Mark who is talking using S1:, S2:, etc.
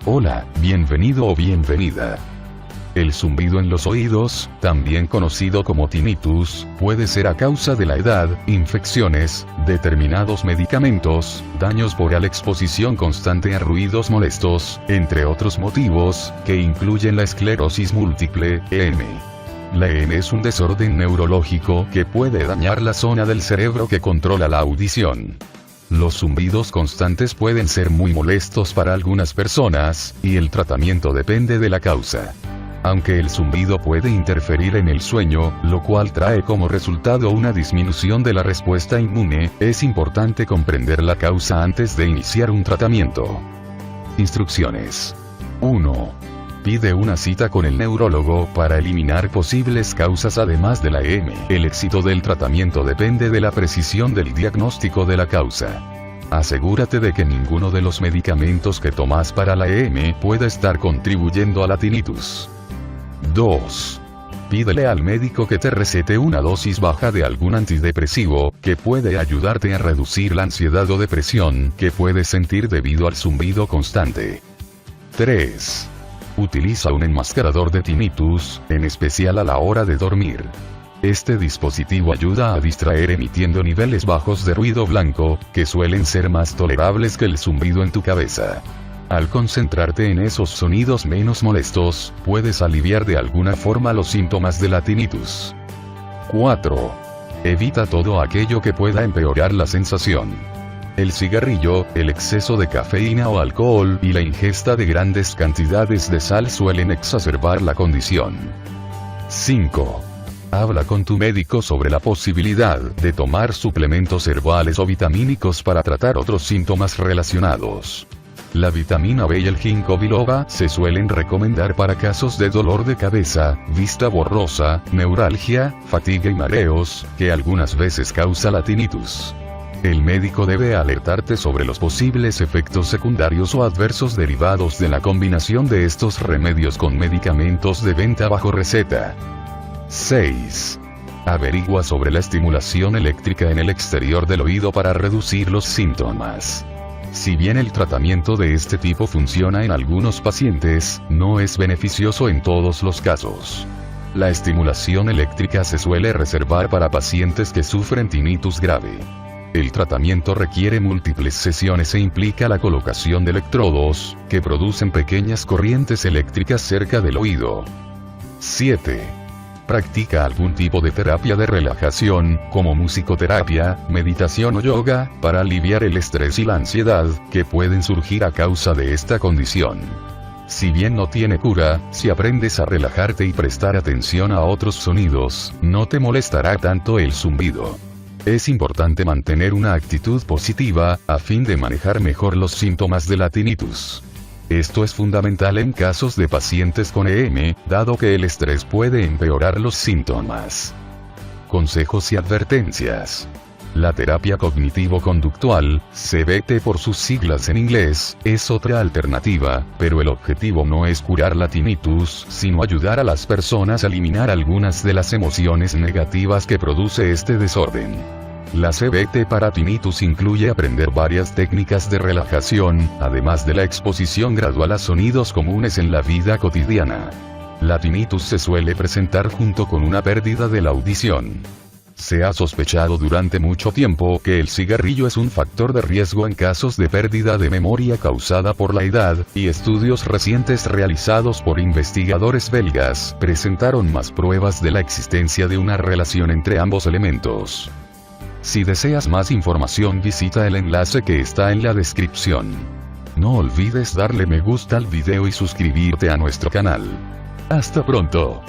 S1: Hola, bienvenido o bienvenida. El zumbido en los oídos, también conocido como tinnitus, puede ser a causa de la edad, infecciones, determinados medicamentos, daños por la exposición constante a ruidos molestos, entre otros motivos, que incluyen la esclerosis múltiple, EM. La EM es un desorden neurológico que puede dañar la zona del cerebro que controla la audición. Los zumbidos constantes pueden ser muy molestos para algunas personas, y el tratamiento depende de la causa. Aunque el zumbido puede interferir en el sueño, lo cual trae como resultado una disminución de la respuesta inmune, es importante comprender la causa antes de iniciar un tratamiento. Instrucciones. 1. Pide una cita con el neurólogo para eliminar posibles causas además de la EM. El éxito del tratamiento depende de la precisión del diagnóstico de la causa. Asegúrate de que ninguno de los medicamentos que tomas para la EM pueda estar contribuyendo a la tinnitus. 2. Pídele al médico que te recete una dosis baja de algún antidepresivo, que puede ayudarte a reducir la ansiedad o depresión que puedes sentir debido al zumbido constante. 3. Utiliza un enmascarador de tinnitus, en especial a la hora de dormir. Este dispositivo ayuda a distraer emitiendo niveles bajos de ruido blanco, que suelen ser más tolerables que el zumbido en tu cabeza. Al concentrarte en esos sonidos menos molestos, puedes aliviar de alguna forma los síntomas de la tinnitus. 4. Evita todo aquello que pueda empeorar la sensación. El cigarrillo, el exceso de cafeína o alcohol y la ingesta de grandes cantidades de sal suelen exacerbar la condición. 5. Habla con tu médico sobre la posibilidad de tomar suplementos herbales o vitamínicos para tratar otros síntomas relacionados. La vitamina B y el ginkgo biloba se suelen recomendar para casos de dolor de cabeza, vista borrosa, neuralgia, fatiga y mareos, que algunas veces causa la tinnitus. El médico debe alertarte sobre los posibles efectos secundarios o adversos derivados de la combinación de estos remedios con medicamentos de venta bajo receta. 6. Averigua sobre la estimulación eléctrica en el exterior del oído para reducir los síntomas. Si bien el tratamiento de este tipo funciona en algunos pacientes, no es beneficioso en todos los casos. La estimulación eléctrica se suele reservar para pacientes que sufren tinnitus grave. El tratamiento requiere múltiples sesiones e implica la colocación de electrodos, que producen pequeñas corrientes eléctricas cerca del oído. 7. Practica algún tipo de terapia de relajación, como musicoterapia, meditación o yoga, para aliviar el estrés y la ansiedad, que pueden surgir a causa de esta condición. Si bien no tiene cura, si aprendes a relajarte y prestar atención a otros sonidos, no te molestará tanto el zumbido. Es importante mantener una actitud positiva, a fin de manejar mejor los síntomas de la tinnitus. Esto es fundamental en casos de pacientes con EM, dado que el estrés puede empeorar los síntomas. Consejos y advertencias. La terapia cognitivo-conductual, CBT por sus siglas en inglés, es otra alternativa, pero el objetivo no es curar la tinnitus, sino ayudar a las personas a eliminar algunas de las emociones negativas que produce este desorden. La CBT para tinnitus incluye aprender varias técnicas de relajación, además de la exposición gradual a sonidos comunes en la vida cotidiana. La tinnitus se suele presentar junto con una pérdida de la audición. Se ha sospechado durante mucho tiempo que el cigarrillo es un factor de riesgo en casos de pérdida de memoria causada por la edad, y estudios recientes realizados por investigadores belgas presentaron más pruebas de la existencia de una relación entre ambos elementos. Si deseas más información, visita el enlace que está en la descripción. No olvides darle me gusta al video y suscribirte a nuestro canal. Hasta pronto.